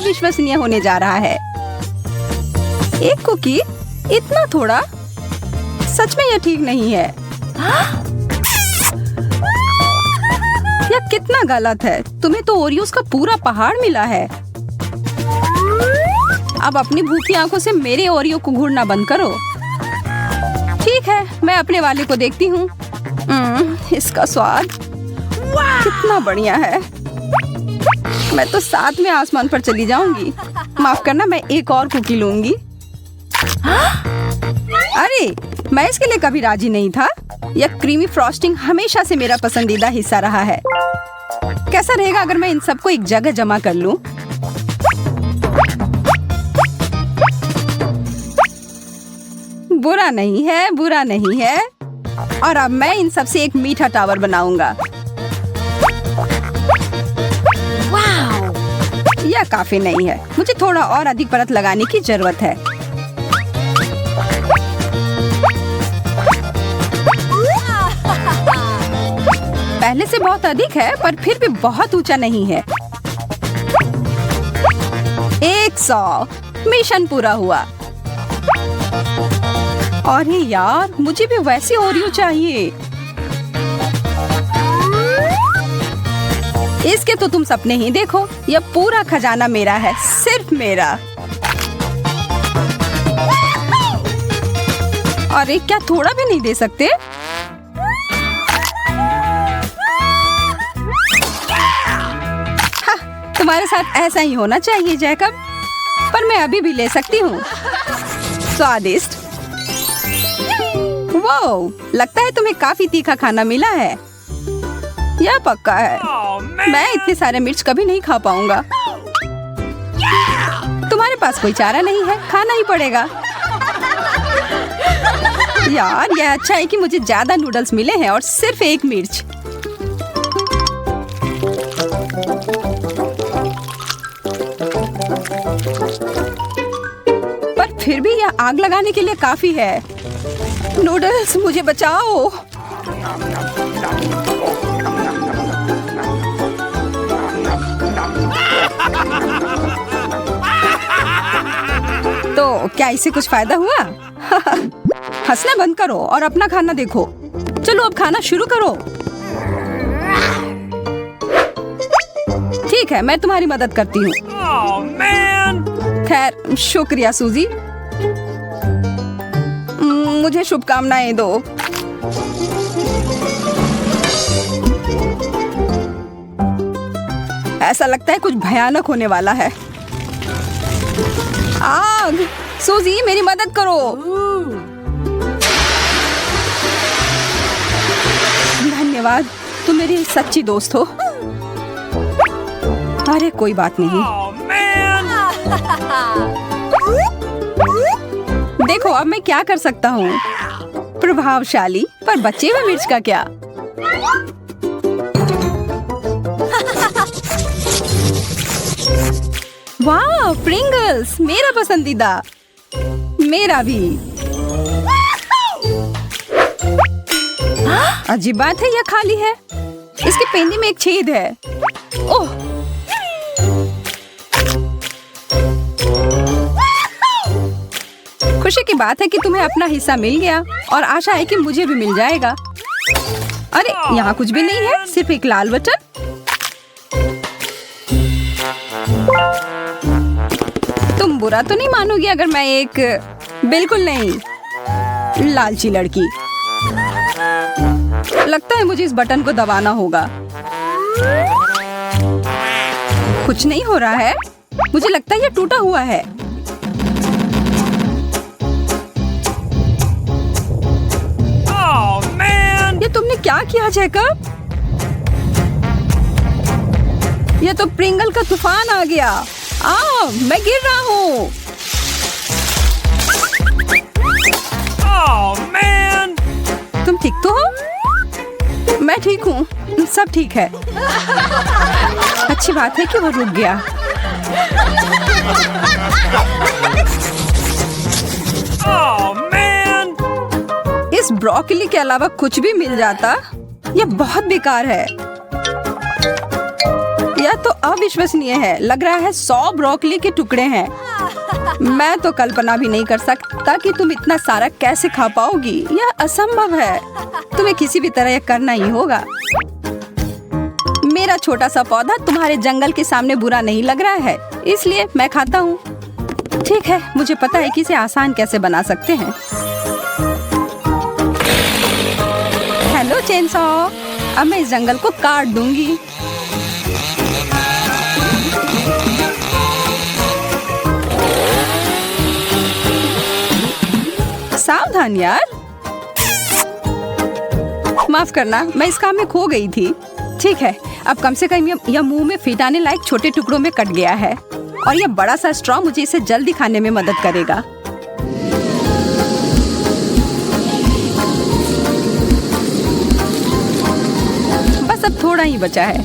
अविश्वसनीय होने जा रहा है। एक कुकी, इतना थोड़ा? सच में यह ठीक नहीं है। यह कितना गलत है। तुम्हें तो ओरियोस का पूरा पहाड़ मिला है। अब अपनी भूखी आंखों से मेरे ओरियो को घूरना बंद करो। ठीक है, मैं अपने वाले को देखती हूँ। इसका स्वाद कितना बढ़िया है। मैं तो साथ में आसमान पर चली जाऊंगी। माफ करना, मैं एक और कुकी लूंगी। अरे, मैं इसके लिए कभी राजी नहीं था। यह क्रीमी फ्रॉस्टिंग हमेशा से मेरा पसंदीदा हिस्सा रहा है। कैसा रहेगा अगर मैं इन सबको एक जगह जमा कर लूं? बुरा नहीं है, बुरा नहीं है। और अब मैं इन सब से एक मीठा टावर बनाऊंगा। यह काफी नहीं है। मुझे थोड़ा और अधिक परत लगाने की जरूरत है। पहले से बहुत अधिक है, पर फिर भी बहुत ऊंचा नहीं है। 100 मिशन पूरा हुआ। अरे यार, मुझे भी वैसे ओरियो चाहिए। इसके तो तुम सपने ही देखो। यह पूरा खजाना मेरा है, सिर्फ मेरा। अरे, क्या थोड़ा भी नहीं दे सकते? तुम्हारे साथ ऐसा ही होना चाहिए जैकब। पर मैं अभी भी ले सकती हूँ। स्वादिष्ट। वाओ, लगता है तुम्हें काफी तीखा खाना मिला है। यह पक्का है। मैं इतने सारे मिर्च कभी नहीं खा पाऊंगा। तुम्हारे पास कोई चारा नहीं है, खाना ही पड़ेगा। यार, यह अच्छा है कि मुझे ज्यादा नूडल्स मिले हैं और सिर्फ एक मिर्च। पर फिर भी यह आग लगाने के लिए काफी है। नूडल्स, मुझे बचाओ। तो क्या इससे कुछ फायदा हुआ? हंसना बंद करो और अपना खाना देखो। चलो अब खाना शुरू करो। ठीक है, मैं तुम्हारी मदद करती हूँ। खैर, शुक्रिया सूजी। मुझे शुभकामनाएं दो। ऐसा लगता है कुछ भयानक होने वाला है। आग! सूजी, मेरी मदद करो। धन्यवाद, तुम मेरी सच्ची दोस्त हो। अरे कोई बात नहीं। देखो, अब मैं क्या कर सकता हूँ। प्रभावशाली, पर बचे हुए मिर्च का क्या? वाह, प्रिंगल्स, मेरा पसंदीदा। मेरा भी। अजीब बात है, यह खाली है। इसके पेंदी में एक छेद है। ओह, खुशी की बात है कि तुम्हें अपना हिस्सा मिल गया और आशा है कि मुझे भी मिल जाएगा। अरे, यहाँ कुछ भी नहीं है, सिर्फ एक लाल बटन। तुम बुरा तो नहीं मानोगी अगर मैं एक बिल्कुल नहीं लालची लड़की। लगता है मुझे इस बटन को दबाना होगा। कुछ नहीं हो रहा है। मुझे लगता है ये टूटा हुआ है। ये तुमने क्या किया जैकब? ये तो प्रिंगल का तूफान आ गया। मैं गिर रहा हूँ। तुम ठीक तो हो? मैं ठीक हूँ, सब ठीक है। अच्छी बात है कि वो रुक गया। इस ब्रोकली के अलावा कुछ भी मिल जाता। यह बहुत बेकार है। यह तो अविश्वसनीय है। लग रहा है 100 ब्रोकली के टुकड़े हैं। मैं तो कल्पना भी नहीं कर सकता कि तुम इतना सारा कैसे खा पाओगी। यह असंभव है। तुम्हें किसी भी तरह यह करना ही होगा। मेरा छोटा सा पौधा तुम्हारे जंगल के सामने बुरा नहीं लग रहा है, इसलिए मैं खाता हूँ। ठीक है, मुझे पता है कि इसे आसान कैसे बना सकते हैं। हेलो चेनसॉ, अब मैं इस जंगल को काट दूंगी। सावधान यार। माफ करना, मैं इस काम में खो गई थी। ठीक है, अब कम से कम यह मुंह में फिट आने लायक छोटे टुकड़ों में कट गया है और यह बड़ा सा स्ट्रॉ मुझे इसे जल्दी खाने में मदद करेगा। बस अब थोड़ा ही बचा है।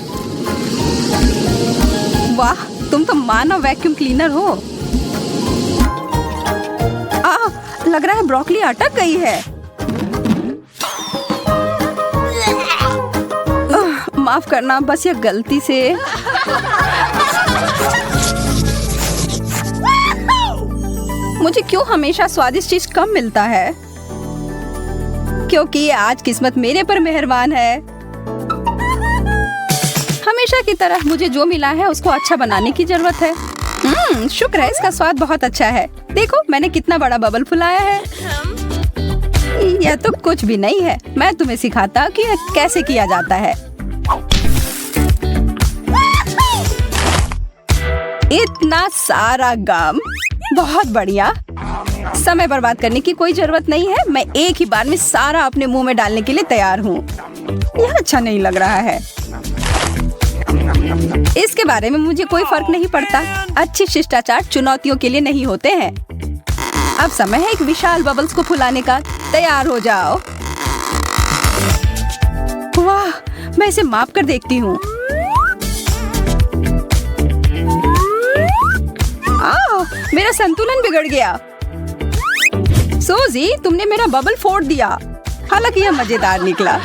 वाह, तुम तो मानव वैक्यूम क्लीनर हो। लग रहा है ब्रोकली अटक गई है। माफ करना, बस यह गलती से। मुझे क्यों हमेशा स्वादिष्ट चीज कम मिलता है? क्योंकि आज किस्मत मेरे पर मेहरबान है। हमेशा की तरह मुझे जो मिला है उसको अच्छा बनाने की जरूरत है। शुक्र है, इसका स्वाद बहुत अच्छा है। देखो मैंने कितना बड़ा बबल फुलाया है। यह तो कुछ भी नहीं है। मैं तुम्हें सिखाता कि यह कैसे किया जाता है। इतना सारा गम, बहुत बढ़िया। समय बर्बाद करने की कोई जरूरत नहीं है। मैं एक ही बार में सारा अपने मुंह में डालने के लिए तैयार हूँ। यह अच्छा नहीं लग रहा है। इसके बारे में मुझे कोई फर्क नहीं पड़ता। अच्छी शिष्टाचार चुनौतियों के लिए नहीं होते हैं। अब समय है एक विशाल बबल्स को फुलाने का। तैयार हो जाओ। वाह, मैं इसे माप कर देखती हूँ। मेरा संतुलन बिगड़ गया। सूजी, तुमने मेरा बबल फोड़ दिया। हालांकि यह मजेदार निकला।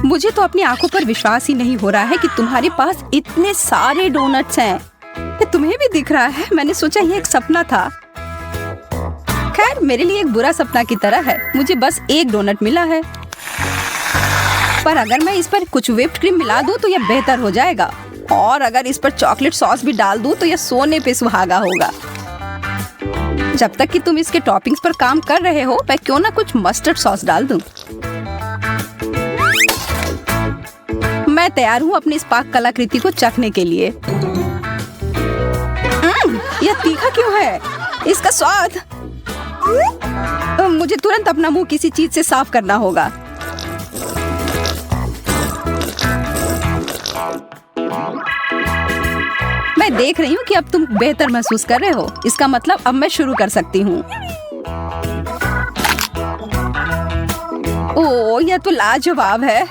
मुझे तो अपनी आंखों पर विश्वास ही नहीं हो रहा है कि तुम्हारे पास इतने सारे डोनट्स हैं। ये तुम्हें भी दिख रहा है? मैंने सोचा ये एक सपना था। खैर, मेरे लिए एक बुरा सपना की तरह है। मुझे बस एक डोनट मिला है, पर अगर मैं इस पर कुछ व्हिप्ड क्रीम मिला दूं तो यह बेहतर हो जाएगा। और अगर इस पर चॉकलेट सॉस भी डाल दूं तो यह सोने पे सुहागा होगा। जब तक कि तुम इसके टॉपिंग्स पर काम कर रहे हो, मैं क्यों ना कुछ मस्टर्ड सॉस डाल दूं। मैं तैयार हूँ अपनी इस पाक कलाकृति को चखने के लिए। यह तीखा क्यों है? इसका स्वाद। मुझे तुरंत अपना मुंह किसी चीज से साफ करना होगा। मैं देख रही हूँ कि अब तुम बेहतर महसूस कर रहे हो। इसका मतलब अब मैं शुरू कर सकती हूँ। ओह, यह तो लाजवाब है।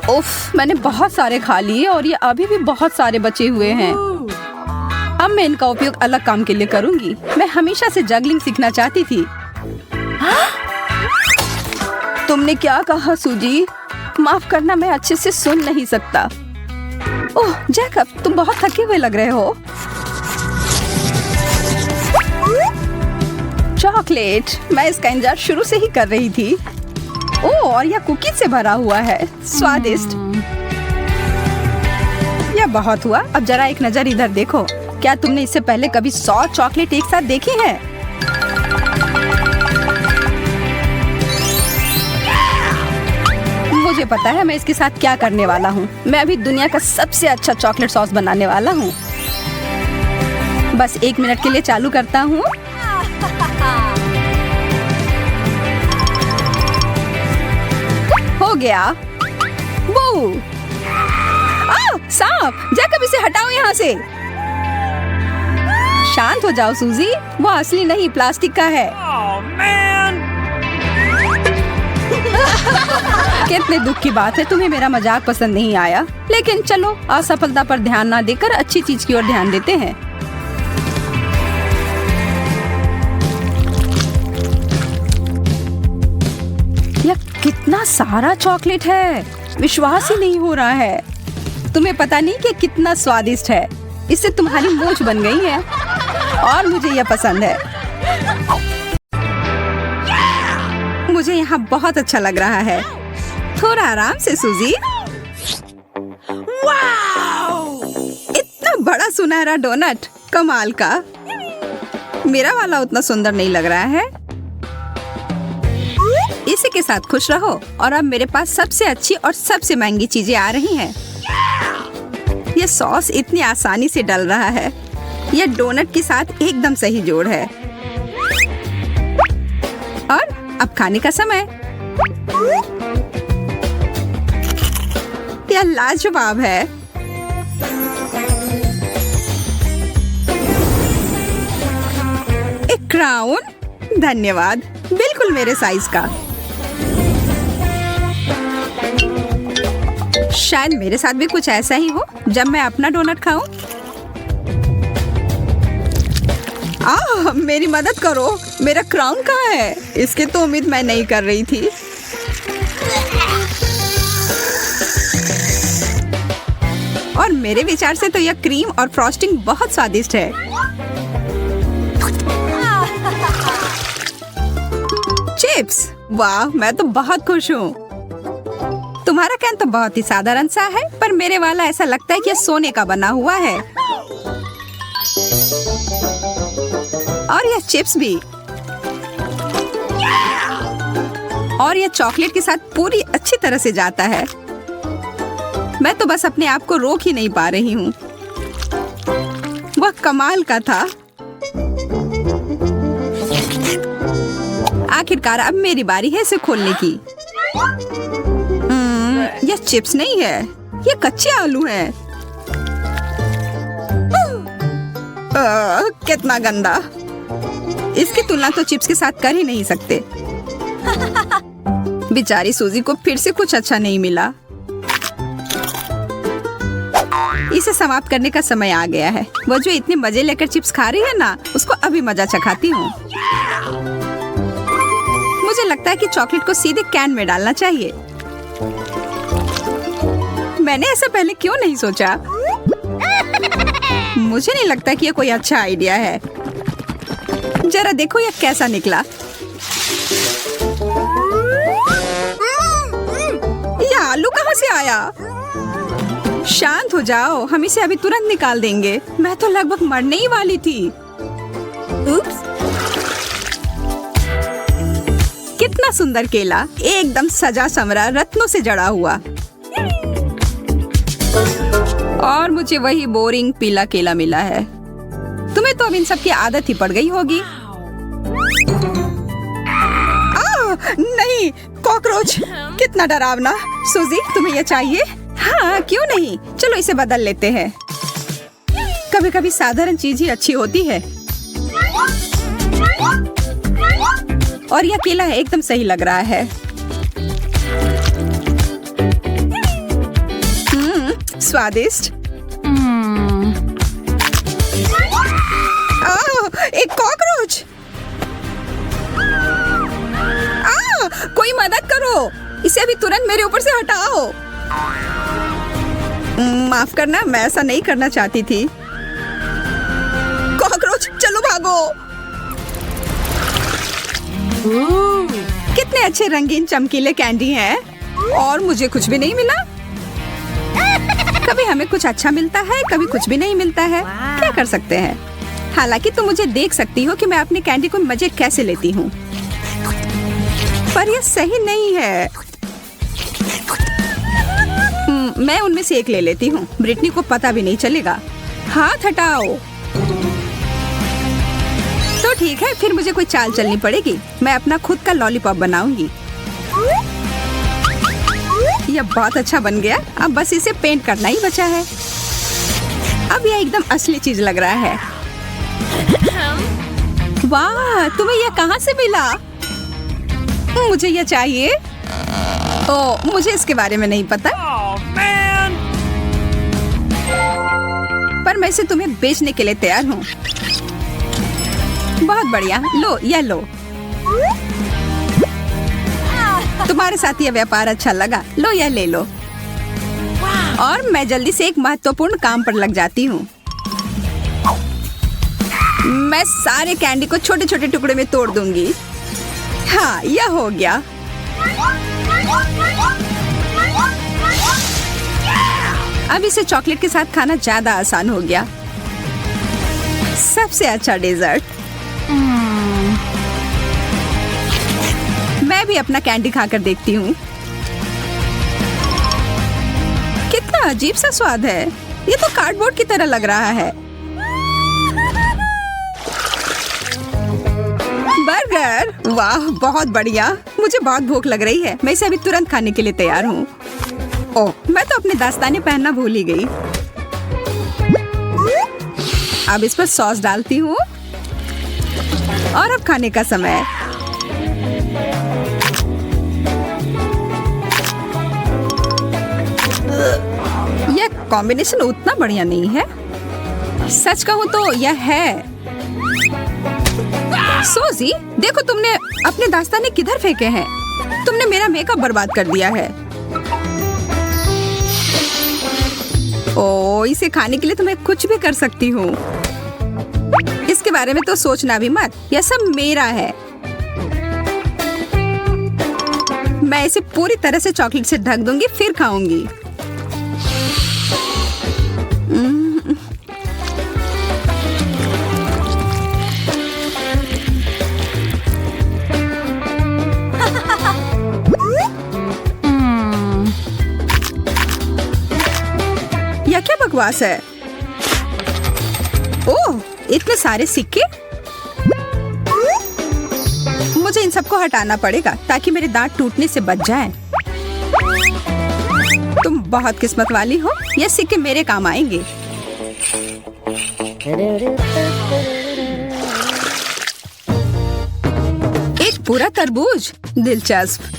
उफ, मैंने बहुत सारे खा लिए और ये अभी भी बहुत सारे बचे हुए हैं। अब मैं इनका उपयोग अलग काम के लिए करूंगी। मैं हमेशा से जगलिंग सीखना चाहती थी। तुमने क्या कहा सूजी? माफ करना, मैं अच्छे से सुन नहीं सकता। ओह जैकब, तुम बहुत थके हुए लग रहे हो। चॉकलेट, मैं इसका इंतजार शुरू से ही कर रही थी। ओह, और यह कुकीज से भरा हुआ है। स्वादिष्ट। यह बहुत हुआ। अब जरा एक नजर इधर देखो। क्या तुमने इससे पहले कभी 100 चॉकलेट एक साथ देखी है? मुझे पता है मैं इसके साथ क्या करने वाला हूँ। मैं अभी दुनिया का सबसे अच्छा चॉकलेट सॉस बनाने वाला हूँ। बस 1 मिनट के लिए चालू करता हूँ। हो गया। वो सांप! जैकब, इसे हटाओ यहाँ से। शांत हो जाओ सूजी, वो असली नहीं प्लास्टिक का है। कितने दुख की बात है, तुम्हें मेरा मजाक पसंद नहीं आया। लेकिन चलो, असफलता पर ध्यान ना देकर अच्छी चीज की ओर ध्यान देते हैं। इतना सारा चॉकलेट है, विश्वास ही नहीं हो रहा है। तुम्हें पता नहीं कि कितना स्वादिष्ट है। इससे तुम्हारी मूंछ बन गई है और मुझे यह पसंद है। मुझे यहाँ बहुत अच्छा लग रहा है। थोड़ा आराम से सूजी। इतना बड़ा सुनहरा डोनट, कमाल का। मेरा वाला उतना सुंदर नहीं लग रहा है। इसी के साथ खुश रहो। और अब मेरे पास सबसे अच्छी और सबसे महंगी चीजें आ रही हैं। यह सॉस इतनी आसानी से डल रहा है। यह डोनट के साथ एकदम सही जोड़ है। और अब खाने का समय। यह लाजवाब है। एक क्राउन, धन्यवाद, बिल्कुल मेरे साइज का। शायद मेरे साथ भी कुछ ऐसा ही हो जब मैं अपना डोनट खाऊं। मेरी मदद करो, मेरा क्राउन कहाँ है? इसकी तो उम्मीद मैं नहीं कर रही थी। और मेरे विचार से तो यह क्रीम और फ्रॉस्टिंग बहुत स्वादिष्ट है। चिप्स, वाह, मैं तो बहुत खुश हूँ। तुम्हारा कैन तो बहुत ही साधारण सा है, पर मेरे वाला ऐसा लगता है कि यह सोने का बना हुआ है। और यह चिप्स भी। और यह चॉकलेट के साथ पूरी अच्छी तरह से जाता है। मैं तो बस अपने आप को रोक ही नहीं पा रही हूँ। वह कमाल का था। आखिरकार अब मेरी बारी है इसे खोलने की। यह चिप्स नहीं है, ये कच्चे आलू हैं। कितना गंदा। इसकी तुलना तो चिप्स के साथ कर ही नहीं सकते। बेचारी सूजी को फिर से कुछ अच्छा नहीं मिला। इसे समाप्त करने का समय आ गया है। वो जो इतने मजे लेकर चिप्स खा रही है ना, उसको अभी मजा चखाती हूँ। मुझे लगता है कि चॉकलेट को सीधे कैन में डालना चाहिए। मैंने ऐसा पहले क्यों नहीं सोचा? मुझे नहीं लगता कि यह कोई अच्छा आइडिया है। जरा देखो यह कैसा निकला। यह आलू कहाँ से आया? शांत हो जाओ, हम इसे अभी तुरंत निकाल देंगे। मैं तो लगभग मरने ही वाली थी। उप्स। कितना सुंदर केला, एकदम सजा संवरा, रत्नों से जड़ा हुआ। और मुझे वही बोरिंग पीला केला मिला है। तुम्हें तो अब इन सब की आदत ही पड़ गई होगी। नहीं, कॉकरोच, कितना डरावना। सूजी, तुम्हें यह चाहिए? हाँ, क्यों नहीं, चलो इसे बदल लेते हैं। कभी कभी साधारण चीज ही अच्छी होती है। और यह केला एकदम सही लग रहा है। स्वादिष्ट। एक कॉकरोच। कोई मदद करो, इसे अभी तुरंत मेरे ऊपर से हटाओ। माफ करना, मैं ऐसा नहीं करना चाहती थी। कॉकरोच, चलो भागो। कितने अच्छे रंगीन चमकीले कैंडी हैं। और मुझे कुछ भी नहीं मिला। कभी हमें कुछ अच्छा मिलता है, कभी कुछ भी नहीं मिलता है। क्या कर सकते हैं? हालांकि तुम मुझे देख सकती हो कि मैं अपनी कैंडी को मजे कैसे लेती हूँ, पर यह सही नहीं है। मैं उनमें से एक ले लेती हूँ। ब्रिटनी को पता भी नहीं चलेगा। हाथ हटाओ। तो ठीक है, फिर मुझे कोई चाल चलनी पड़ेगी। मैं अपना खुद का लॉलीपॉप बनाऊंगी। यह बहुत अच्छा बन गया। अब बस इसे पेंट करना ही बचा है। अब यह एकदम असली चीज लग रहा है। वाह, तुम्हें यह कहाँ से मिला? मुझे यह चाहिए। ओह, मुझे इसके बारे में नहीं पता। पर मैं इसे तुम्हें बेचने के लिए तैयार हूँ। बहुत बढ़िया, लो, यह लो। तुम्हारे साथ यह व्यापार अच्छा लगा, लो यह ले लो। और मैं जल्दी से एक महत्वपूर्ण काम पर लग जाती हूँ। मैं सारे कैंडी को छोटे छोटे टुकड़े में तोड़ दूंगी। हाँ, यह हो गया। अब इसे चॉकलेट के साथ खाना ज्यादा आसान हो गया। सबसे अच्छा डेजर्ट। मैं भी अपना कैंडी खाकर देखती हूँ। कितना अजीब सा स्वाद है, ये तो कार्डबोर्ड की तरह लग रहा है। बर्गर, वाह बहुत बढ़िया। मुझे बहुत भूख लग रही है, मैं इसे अभी तुरंत खाने के लिए तैयार हूँ। ओह, मैं तो अपने दस्ताने पहनना भूल ही गई। अब इस पर सॉस डालती हूँ और अब खाने का समय। यह कॉम्बिनेशन उतना बढ़िया नहीं है। सच कहूँ तो यह है। सोजी, देखो तुमने अपने दस्ताने किधर फेंके हैं? तुमने मेरा मेकअप बर्बाद कर दिया है। ओह, इसे खाने के लिए तो मैं कुछ भी कर सकती हूँ। इसके बारे में तो सोचना भी मत, यह सब मेरा है। मैं इसे पूरी तरह से चॉकलेट से ढक दूंगी, फिर खाऊंगी। यह क्या बकवास है? ओह, इतने सारे सिक्के। मुझे इन सबको हटाना पड़ेगा ताकि मेरे दांत टूटने से बच जाएं। तुम बहुत किस्मत वाली हो, ये सिक्के मेरे काम आएंगे। एक पूरा तरबूज, दिलचस्प।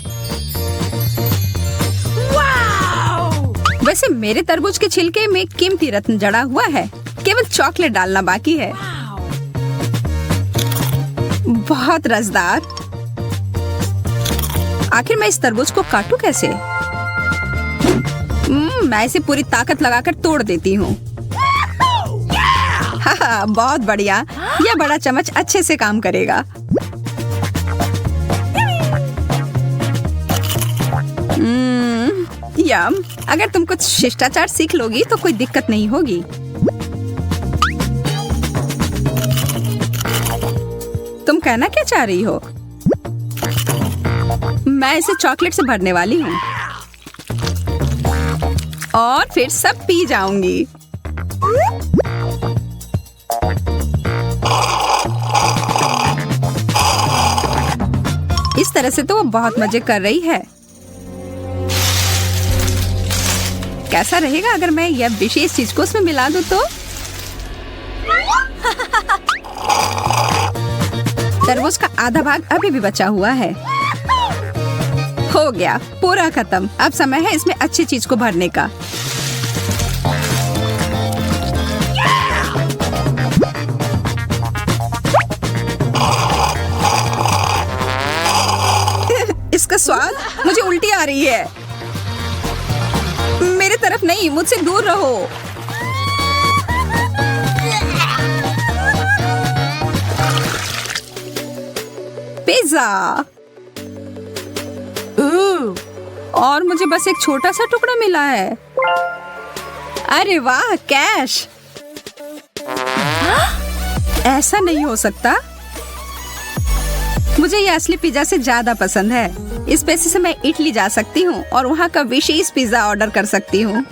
वैसे मेरे तरबूज के छिलके में कीमती रत्न जड़ा हुआ है, केवल चॉकलेट डालना बाकी है। बहुत रसदार। आखिर मैं इस तरबूज को काटूं कैसे? मैं इसे पूरी ताकत लगाकर तोड़ देती हूँ। हाँ, बहुत बढ़िया। यह बड़ा चम्मच अच्छे से काम करेगा। यम, अगर तुम कुछ शिष्टाचार सीख लोगी तो कोई दिक्कत नहीं होगी। तुम कहना क्या चाह रही हो? मैं इसे चॉकलेट से भरने वाली हूँ और फिर सब पी जाऊंगी। इस तरह से तो वो बहुत मजे कर रही है। कैसा रहेगा अगर मैं यह विशेष चीज को उसमें मिला दूं तो? तरबूज का आधा भाग अभी भी बचा हुआ है। हो गया, पूरा खत्म। अब समय है इसमें अच्छी चीज को भरने का। इसका स्वाद, मुझे उल्टी आ रही है। मेरे तरफ नहीं, मुझसे दूर रहो। पिज्जा। और मुझे बस एक छोटा सा टुकड़ा मिला है। अरे वाह, कैश। ऐसा नहीं हो सकता। मुझे ये असली पिज्जा से ज्यादा पसंद है। इस पैसे से मैं इटली जा सकती हूँ और वहाँ का विशेष पिज्जा ऑर्डर कर सकती हूँ।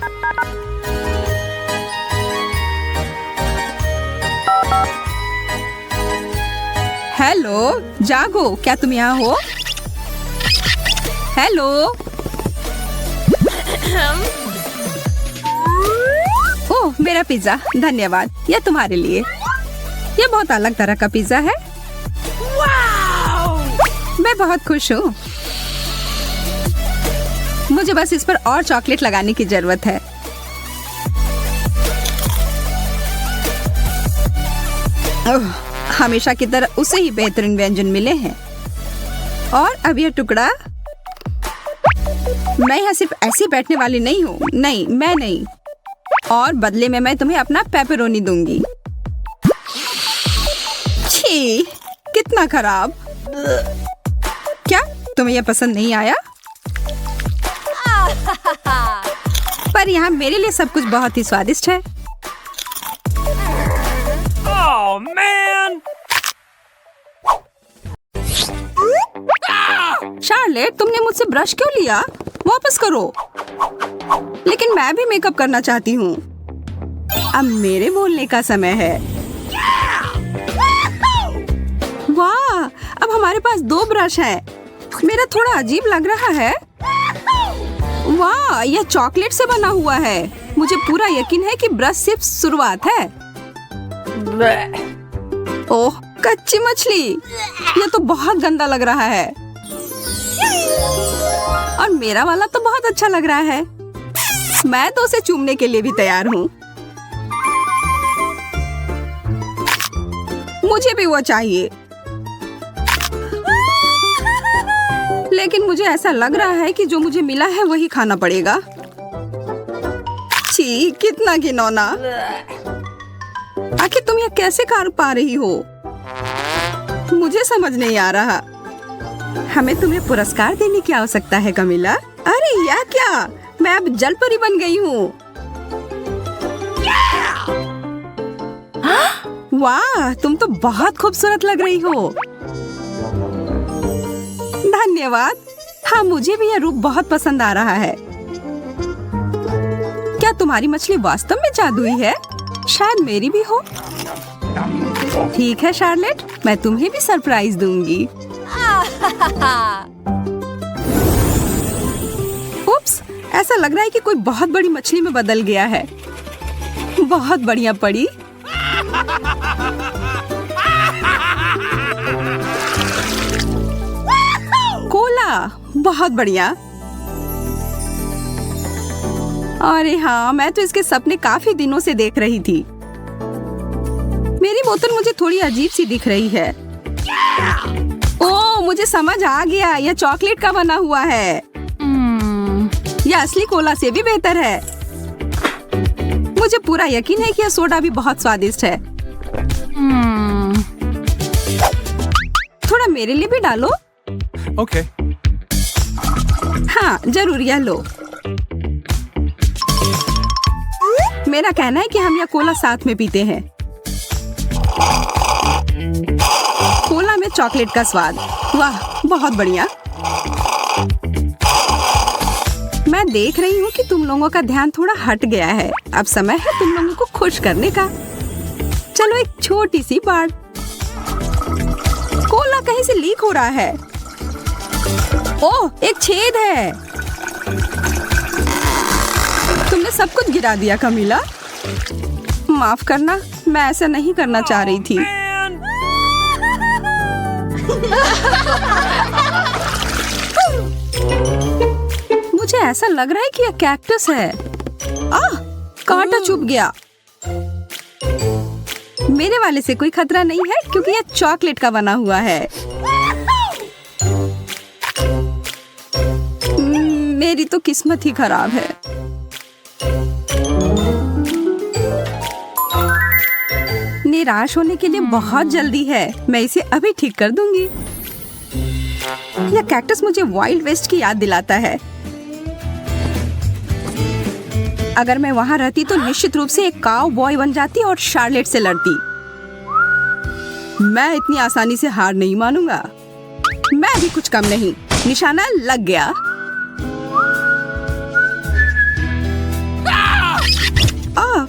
हेलो, जागो, क्या तुम यहाँ हो? हेलो। ओह, मेरा पिज्जा, धन्यवाद। यह तुम्हारे लिए। यह बहुत अलग तरह का पिज्जा है। मैं बहुत खुश हूँ। मुझे बस इस पर और चॉकलेट लगाने की जरूरत है। ओह, हमेशा की तरह उसे ही बेहतरीन व्यंजन मिले हैं। और अब यह टुकड़ा मैं यहाँ सिर्फ ऐसे बैठने वाली नहीं हूँ। नहीं, मैं नहीं। और बदले में मैं तुम्हें अपना पेपरोनी दूंगी। छी, कितना खराब। क्या तुम्हें यह पसंद नहीं आया? पर यहाँ मेरे लिए सब कुछ बहुत ही स्वादिष्ट है। Oh man! शार्लेट, तुमने मुझसे ब्रश क्यों लिया? वापस करो। लेकिन मैं भी मेकअप करना चाहती हूँ। अब मेरे बोलने का समय है। वाह, अब हमारे पास 2 ब्रश हैं। मेरा थोड़ा अजीब लग रहा है। वाह, यह चॉकलेट से बना हुआ है। मुझे पूरा यकीन है कि ब्रश सिर्फ शुरुआत है। ओह, कच्ची मछली। यह तो बहुत गंदा लग रहा है। और मेरा वाला तो बहुत अच्छा लग रहा है। मैं तो उसे चूमने के लिए भी तैयार हूँ। मुझे भी वो चाहिए। लेकिन मुझे ऐसा लग रहा है कि जो मुझे मिला है वही खाना पड़ेगा। छी, कितना घिनौना। आखिर तुम यह कैसे कर पा रही हो? मुझे समझ नहीं आ रहा। हमें तुम्हें पुरस्कार देने की आवश्यकता है कमिला। अरे यह क्या? मैं अब जल परी बन गई हूँ। वाह, तुम तो बहुत खूबसूरत लग रही हो। धन्यवाद। हाँ, मुझे भी यह रूप बहुत पसंद आ रहा है। क्या तुम्हारी मछली वास्तव में जादुई है? शायद मेरी भी हो। ठीक है शार्लेट, मैं तुम्हें भी सरप्राइज दूंगी। उप्स, ऐसा लग रहा है कि कोई बहुत बड़ी मछली में बदल गया है। बहुत बढ़िया पड़ी। कोला, बहुत बढ़िया। अरे हाँ, मैं तो इसके सपने काफी दिनों से देख रही थी। मेरी बोतल मुझे थोड़ी अजीब सी दिख रही है। ओह, मुझे समझ आ गया, यह चॉकलेट का बना हुआ है। यह असली कोला से भी बेहतर है। मुझे पूरा यकीन है कि यह सोडा भी बहुत स्वादिष्ट है। थोड़ा मेरे लिए भी डालो। Okay. हाँ, जरूर, यह लो। मेरा कहना है कि हम यह कोला साथ में पीते हैं। कोला में चॉकलेट का स्वाद। वाह, बहुत बढ़िया। मैं देख रही हूँ कि तुम लोगों का ध्यान थोड़ा हट गया है। अब समय है तुम लोगों को खुश करने का। चलो, एक छोटी सी बात। कोला कहीं से लीक हो रहा है। ओह, एक छेद है। तुमने सब कुछ गिरा दिया कमिला। माफ करना, मैं ऐसा नहीं करना चाह रही थी। मुझे ऐसा लग रहा है कि यह कैक्टस है। आह, कांटा चुभ गया। मेरे वाले से कोई खतरा नहीं है क्योंकि यह चॉकलेट का बना हुआ है। मेरी तो किस्मत ही खराब है। निराश होने के लिए बहुत जल्दी है। मैं इसे अभी ठीक कर दूंगी। यह कैक्टस मुझे वाइल्ड वेस्ट की याद दिलाता है। अगर मैं वहां रहती तो निश्चित रूप से एक काउ बॉय बन जाती और शार्लेट से लड़ती। मैं इतनी आसानी से हार नहीं मानूंगा। मैं भी कुछ कम नहीं। निशाना लग गया।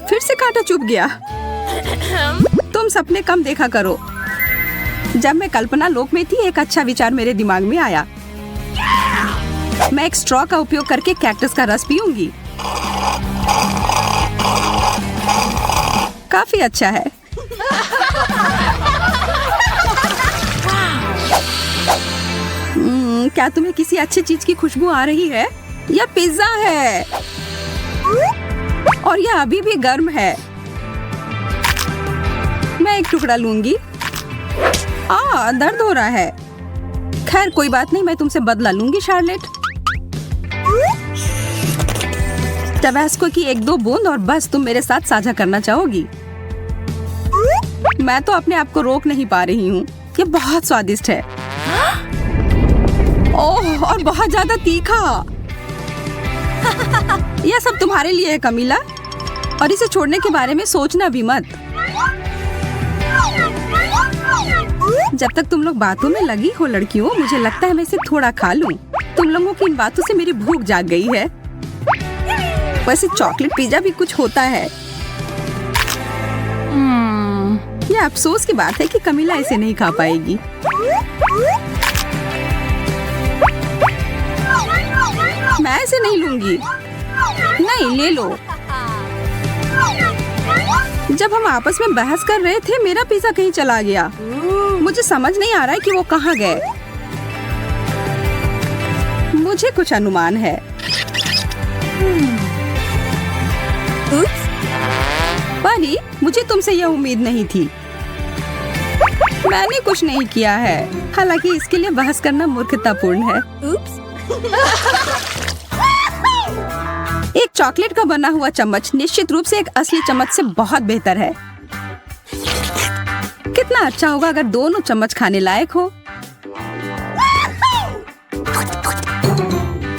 फिर से कांटा चुभ गया। तुम सपने कम देखा करो। जब मैं कल्पना लोक में थी, एक अच्छा विचार मेरे दिमाग में आया। मैं एक स्ट्रॉ का उपयोग करके कैक्टस का रस पीऊंगी। काफी अच्छा है। क्या तुम्हें किसी अच्छी चीज की खुशबू आ रही है? यह पिज्जा है और यह अभी भी गर्म है। मैं एक टुकड़ा लूंगी। दर्द हो रहा है। खैर कोई बात नहीं, मैं तुमसे बदला लूंगी शार्लेट। टबास्को की 1-2 बूंद और बस तुम मेरे साथ साझा करना चाहोगी? मैं तो अपने आप को रोक नहीं पा रही हूँ। ये बहुत स्वादिष्ट है। ओह, और बहुत ज्यादा तीखा। यह सब तुम्हारे लिए है कमीला, और इसे छोड़ने के बारे में सोचना भी मत। जब तक तुम लोग बातों में लगी हो लड़कियों, मुझे लगता है मैं इसे थोड़ा खा लूं। तुम लोगों की इन बातों से मेरी भूख जाग गई है। वैसे चॉकलेट पिज्जा भी कुछ होता है। यह अफसोस की बात है कि कमीला इसे नहीं खा पाएगी। मैं इसे नहीं लूंगी। नहीं, ले लो। जब हम आपस में बहस कर रहे थे, मेरा पिज्जा कहीं चला गया। मुझे समझ नहीं आ रहा है कि वो कहाँ गए। मुझे कुछ अनुमान है। परी, मुझे तुमसे यह उम्मीद नहीं थी। मैंने कुछ नहीं किया है, हालांकि इसके लिए बहस करना मूर्खतापूर्ण है। एक चॉकलेट का बना हुआ चम्मच निश्चित रूप से एक असली चम्मच से बहुत बेहतर है। कितना अच्छा होगा अगर दोनों चम्मच खाने लायक हो।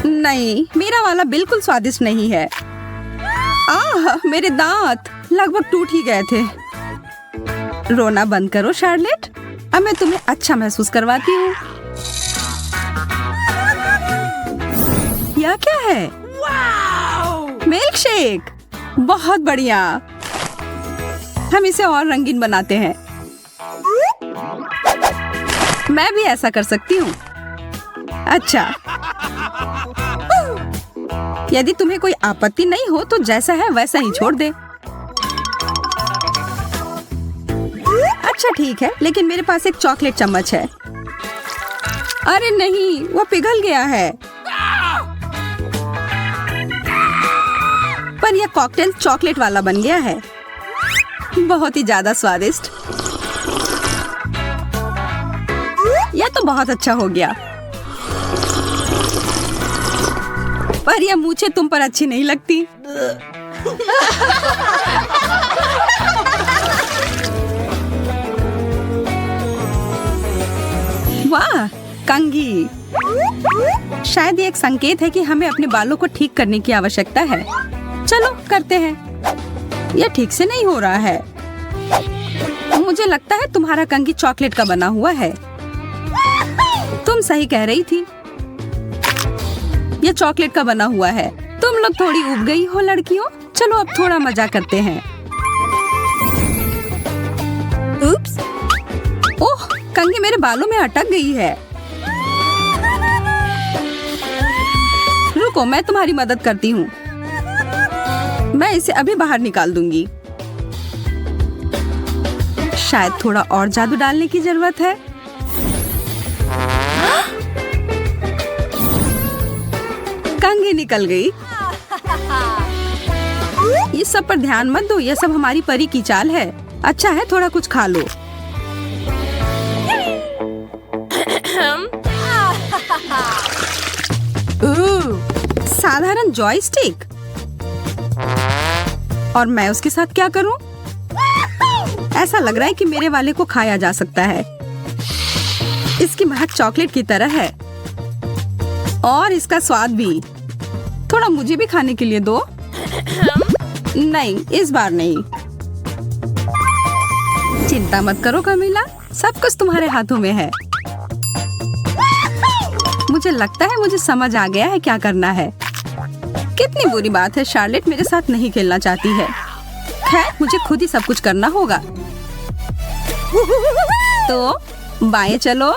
नहीं, मेरा वाला बिल्कुल स्वादिष्ट नहीं है। मेरे दांत लगभग टूट ही गए थे। रोना बंद करो शार्लेट, अब मैं तुम्हें अच्छा महसूस करवाती हूँ। यह क्या है? मिल्क शेक, बहुत बढ़िया। हम इसे और रंगीन बनाते हैं। मैं भी ऐसा कर सकती हूँ। अच्छा, यदि तुम्हें कोई आपत्ति नहीं हो तो जैसा है वैसा ही छोड़ दे। अच्छा ठीक है, लेकिन मेरे पास एक चॉकलेट चम्मच है। अरे नहीं, वो पिघल गया है। पर यह कॉकटेल चॉकलेट वाला बन गया है। बहुत ही ज्यादा स्वादिष्ट। यह तो बहुत अच्छा हो गया। पर यह मूछें तुम पर अच्छी नहीं लगती। वाह, कंघी। शायद ये एक संकेत है कि हमें अपने बालों को ठीक करने की आवश्यकता है। चलो करते हैं। यह ठीक से नहीं हो रहा है। मुझे लगता है तुम्हारा कंघी चॉकलेट का बना हुआ है। तुम सही कह रही थी, यह चॉकलेट का बना हुआ है। तुम लोग थोड़ी उब गई हो लड़कियों। चलो अब थोड़ा मजा करते हैं। उप्स, ओह, कंघी मेरे बालों में अटक गई है। रुको, मैं तुम्हारी मदद करती हूँ। मैं इसे अभी बाहर निकाल दूंगी। शायद थोड़ा और जादू डालने की जरूरत है। कंघी निकल गई। ये सब पर ध्यान मत दो, यह सब हमारी परी की चाल है। अच्छा है, थोड़ा कुछ खा लो। साधारण जॉयस्टिक, और मैं उसके साथ क्या करूं? ऐसा लग रहा है कि मेरे वाले को खाया जा सकता है। इसकी महक चॉकलेट की तरह है और इसका स्वाद भी। थोड़ा मुझे भी खाने के लिए दो। नहीं, इस बार नहीं। चिंता मत करो कमीला, सब कुछ तुम्हारे हाथों में है। मुझे लगता है मुझे समझ आ गया है क्या करना है। कितनी बुरी बात है, शार्लेट मेरे साथ नहीं खेलना चाहती है। खैर, मुझे खुद ही सब कुछ करना होगा। तो बाएं चलो।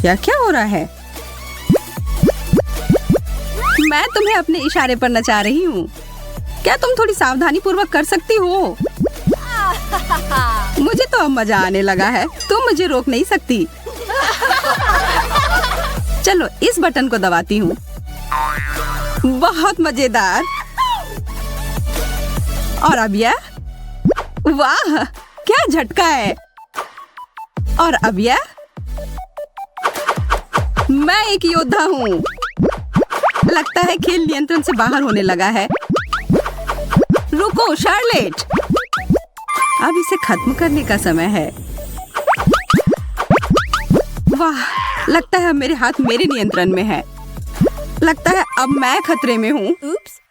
क्या हो रहा है? मैं तुम्हें अपने इशारे पर नचा रही हूँ। क्या तुम थोड़ी सावधानी पूर्वक कर सकती हो? मुझे तो अब मजा आने लगा है। तुम मुझे रोक नहीं सकती। चलो इस बटन को दबाती हूँ। बहुत मजेदार। और अब यह, वाह क्या झटका है। और अब यह, मैं एक योद्धा हूँ। लगता है खेल नियंत्रण से बाहर होने लगा है। रुको शार्लेट, अब इसे खत्म करने का समय है। वाह, लगता है अब मेरे हाथ मेरे नियंत्रण में है। लगता है अब मैं खतरे में हूँ। Oops.